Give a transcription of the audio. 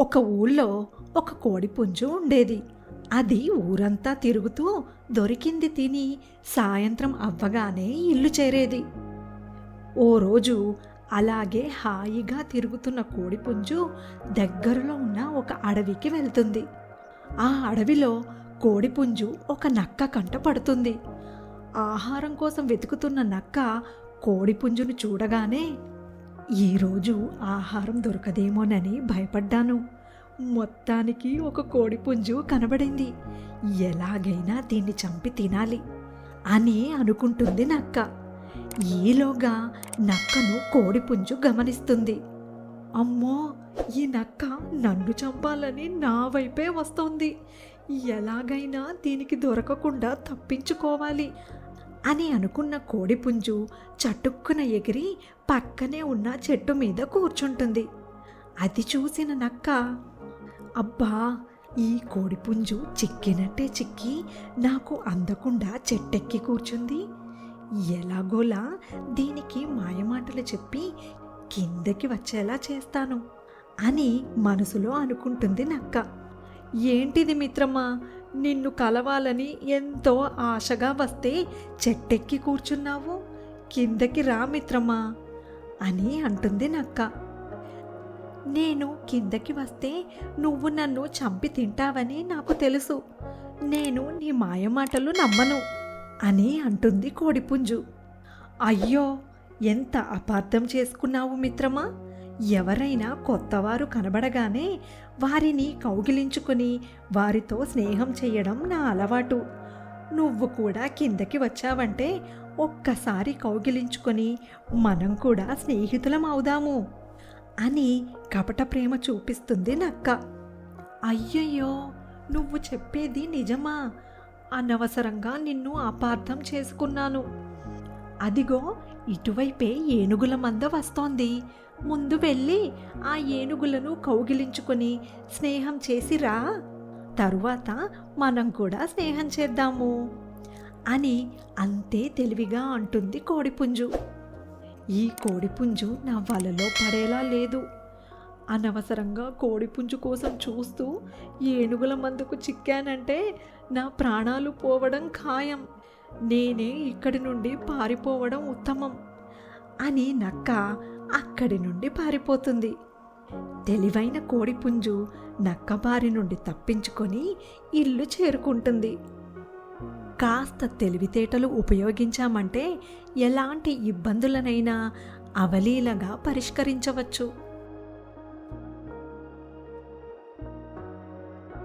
ఒక ఊళ్ళో ఒక కోడిపుంజు ఉండేది. అది ఊరంతా తిరుగుతూ దొరికింది తిని సాయంత్రం అవ్వగానే ఇల్లు చేరేది. ఓ రోజు అలాగే హాయిగా తిరుగుతున్న కోడిపుంజు దగ్గరలో ఉన్న ఒక అడవికి వెళ్తుంది. ఆ అడవిలో కోడిపుంజు ఒక నక్క కంట పడుతుంది. ఆహారం కోసం వెతుకుతున్న నక్క కోడిపుంజును చూడగానే, ఈరోజు ఆహారం దొరకదేమోనని భయపడ్డాను. మొత్తానికి ఒక కోడిపుంజు కనబడింది. ఎలాగైనా దీన్ని చంపి తినాలి అని అనుకుంటుంది నక్క. ఈలోగా నక్కను కోడిపుంజు గమనిస్తుంది. అమ్మో, ఈ నక్క నన్ను చంపాలని నా వైపే వస్తోంది. ఎలాగైనా దీనికి దొరకకుండా తప్పించుకోవాలి అని అనుకున్న కోడిపుంజు చటుక్కున ఎగిరి పక్కనే ఉన్న చెట్టు మీద కూర్చుంటుంది. అది చూసిన నక్క, అబ్బా, ఈ కోడిపుంజు చిక్కినట్టే చిక్కి నాకు అందకుండా చెట్టెక్కి కూర్చుంది. ఎలాగోలా దీనికి మాయమాటలు చెప్పి కిందకి వచ్చేలా చేస్తాను అని మనసులో అనుకుంటుంది నక్క. ఏంటిది మిత్రమా, నిన్ను కలవాలని ఎంతో ఆశగా వస్తే చెట్టెక్కి కూర్చున్నావు, కిందకి రా మిత్రమా అని అంటుంది నక్క. నేను కిందకి వస్తే నువ్వు నన్ను చంపి తింటావని నాకు తెలుసు. నేను నీ మాయమాటలు నమ్మను అని అంటుంది కోడిపుంజు. అయ్యో, ఎంత అపార్థం చేసుకున్నావు మిత్రమా. ఎవరైనా కొత్తవారు కనబడగానే వారిని కౌగిలించుకొని వారితో స్నేహం చేయడం నా అలవాటు. నువ్వు కూడా కిందకి వచ్చావంటే ఒక్కసారి కౌగిలించుకొని మనం కూడా స్నేహితులం అవుదాము అని కపట ప్రేమ చూపిస్తుంది నక్క. అయ్యయ్యో, నువ్వు చెప్పేది నిజమా? అనవసరంగా నిన్ను అపార్థం చేసుకున్నాను. అదిగో ఇటువైపే ఏనుగుల మంద వస్తోంది. ముందు వెళ్ళి ఆ ఏనుగులను కౌగిలించుకొని స్నేహం చేసిరా, తరువాత మనం కూడా స్నేహం చేద్దాము అని అంతే తెలివిగా అంటుంది కోడిపుంజు. ఈ కోడిపుంజు నా వలలో పడేలా లేదు. అనవసరంగా కోడిపుంజు కోసం చూస్తూ ఏనుగుల మందుకు చిక్కానంటే నా ప్రాణాలు పోవడం ఖాయం. నేనే ఇక్కడి నుండి పారిపోవడం ఉత్తమం అని నక్క అక్కడి నుండి పారిపోతుంది. తెలివైన కోడిపుంజు నక్క బారి నుండి తప్పించుకొని ఇల్లు చేరుకుంటుంది. కాస్త తెలివితేటలు ఉపయోగించామంటే ఎలాంటి ఇబ్బందులనైనా అవలీలగా పరిష్కరించవచ్చు.